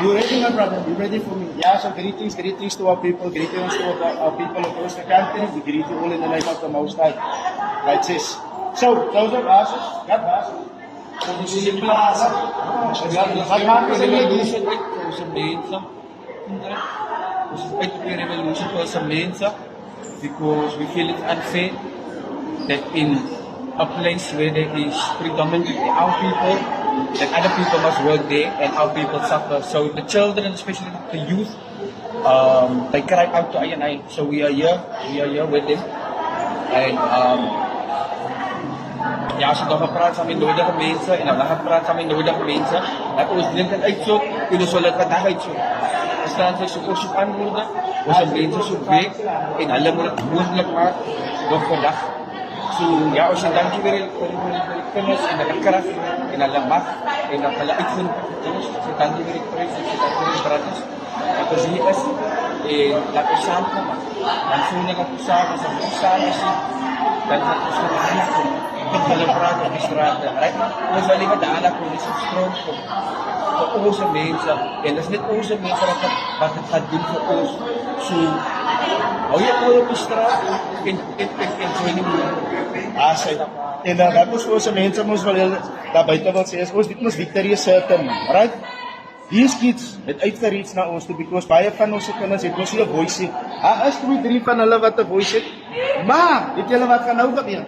You ready, my brother? You ready for me? Yeah, so greetings to our people, greetings to our people across the country. We greet you all in the name of the Most High. Like this. So, those are us. God bless. Revolution for some mensa because we feel it unfair that in a place where there is predominantly our people, that other people must work there and our people suffer. So the children, especially the youth, they cry out to I. So we are here with them. And ja, as je dan gepraat met nodige mensen en dan gepraat met nodige mensen, dat ons dit kan uitzoek, kunnen zullen het vandaag uitzoek. Er staan ze zo'n antwoorden, onze mensen zo'n week en hulle moet het mogelijk maken door vandaag. So, ja, ons dankie weer voor die kennis en de kracht en hulle mag en dat hulle uitvind ons. So, dankie weer die prijs en so, dankie weer die brothers. Dat ons hier is en dat ons samenkomen. Dan voel ik dat ons samen is, als ons samen is, dan gaat ons gewoon goed doen. Met hulle praat op die straat. Ons wil liever de aandacht voor die stroom komen. Voor onze mensen. En dat is niet onze mensen wat het gaat doen voor ons. So, hou je oor op die straat en join die moeder. Asay. En dat ons vir ons mense ons wil daar buite wil sê, ons dit ons Victoria Certain, right? These kids het uitgereach na ons toe, because baie van ons kinders het ons nie 'n voice nie. Daar is 2-3 van hulle wat 'n voice het. Maar, weet julle wat gaan nou gebeur?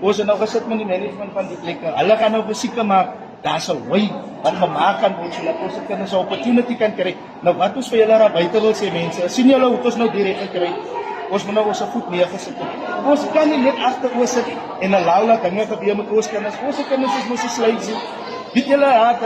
Ons het nou gesit met die management van die plek. Hulle gaan nou beseker maak, daar's 'n way wat gemaak kan word sodat ons kinders 'n opportunity kan kry. Nou wat ons vir julle daar buite wil sê mense, sien julle hoe ons nou direk gekry. Ons moet nou ons voet neergesit het. Ons kan nie net agter oor sit en allow dat dinge gebeur met ons kinders. Ons kinders is mos so slaves. Weet julle,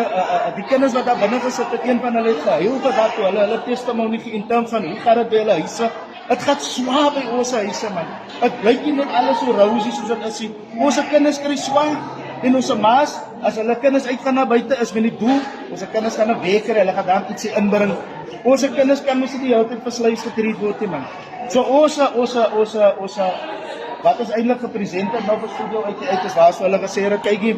die kinders wat daar binne gesit het, een van hulle het gehuil vir dat toe hulle testimonie gee in terms van hoe gaan dit by hulle huise. Dit gaan swaar by ons huise man. Dit lyk nie net alles so rosy soos dit is nie. Ons kinders kry swaar en ons maas as hulle kinders uitgaan na buite is met die doel, ons kinders gaan 'n week kry, hulle gaan dan ietsie inbring. Ons kinders kan mos nie die hele tyd versluis getreed word nie man. So ons wat is eintlik gepresenteer nou vir studio uit is waar so hulle gesê het kykie,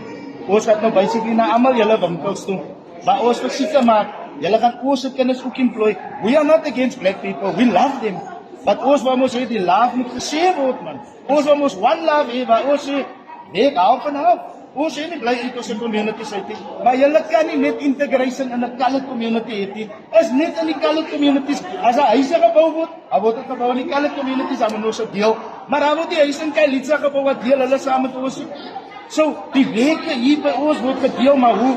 ons het nou basically na almal julle winkels toe. Maar ons verseker maak, julle gaan ons kinders ook employ. We are not against black people, we love them. But ons wou mos hê die love moet gesê word man. Ons wou mos one love hê, waar ons sê, week half en half. Ons sê nie bly uit ons communities uit nie. Maar julle kan nie net integration in 'n colored community hê nie. Is net in die colored communities. As 'n huise gebou word, dan word dit gebou in die colored communities, dan moet ons dit deel. Maar dan word die huise in Kailitsa gebou wat deel hulle saam met ons. So, die weke hier by ons word gedeel, maar hoe?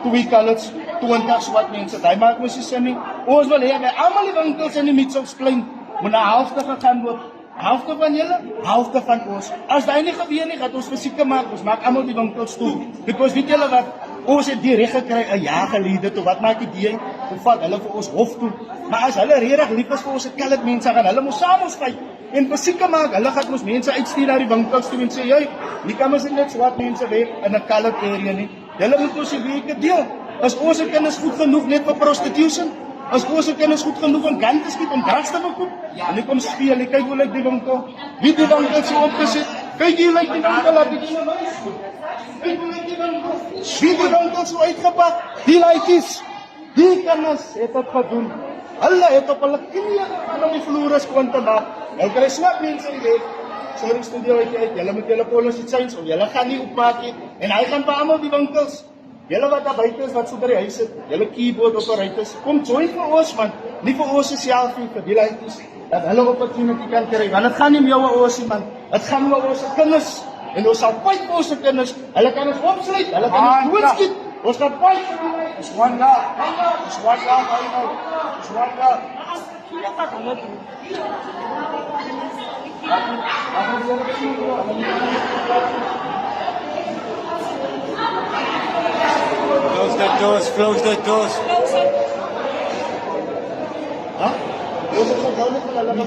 Toe we coloreds, 20 swart mense. Daai maak mos nie sin nie. Ons wil hê by almal die winkels in die Mitchellsplein moet na helfte gegaan word. Helfte van julle, helfte van ons. As daai nie gebeur nie, gaan ons verseker maak, ons maak almal die winkels toe. Because weet julle wat, ons het die reg gekry 'n jaar gelede toe. Wat maak die DA? Hoe vat hulle vir ons hof toe? Maar as hulle regtig lief is vir ons colored mense gaan, hulle moet saam ons fight. En verseker maak, hulle gaan ons mense uitstuur na die winkels toe en sê, "Jy, nie kan ons net swart mense weg in 'n colored area nie. Julle moet ons die weke deel. Is ons kinders goed genoeg net vir prostitution? As ons kinders goed genoeg om gun te skiet, om drugs te verkoop? En ek kom speel, ek kyk hoe lyk die winkel. Wie die winkel so opgesit? Kyk hier lyk die winkel, laat ek julle wys. Kyk hoe lyk die winkel. Wie die winkel so uitgepak? Die laities. Die kinders het dit gedoen. Hulle het op hulle knieë gegaan om die vloere skoon te maak. Nou kry swart mense die weg. Sorry studio uit, julle moet julle policy change of julle gaan nie opmaak nie. En hy gaan vir almal die winkels. Julle wat daar buite is, wat so by die huis sit, julle keyboard operators, kom join vir ons man, nie vir ons self nie, vir die laities, dat hulle opportunity kan kry, want het gaan nie met jou ons nie man, het gaan met ons kinders, en ons sal fight vir ons kinders, hulle kan ons opsluit, hulle kan ons doodskiet, ons gaan fight vir hulle, it's one love, it's one love, I know, it's one love. Close the doors, close the doors. Huh?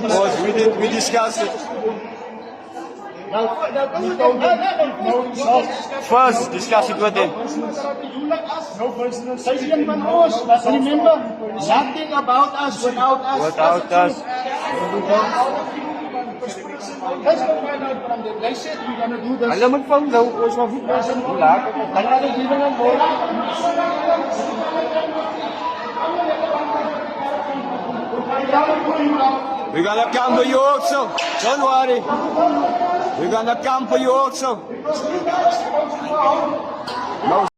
Boss, we discussed it. First, discuss it with them. No business. Remember, nothing about us without us. Without us. Let's go find out from them. They said we're gonna do this. Alam mo pa, ons mag-vote. Wala ka. Wala ka. Giving them more. We're gonna come for you also. Don't worry. We're gonna come for you also. No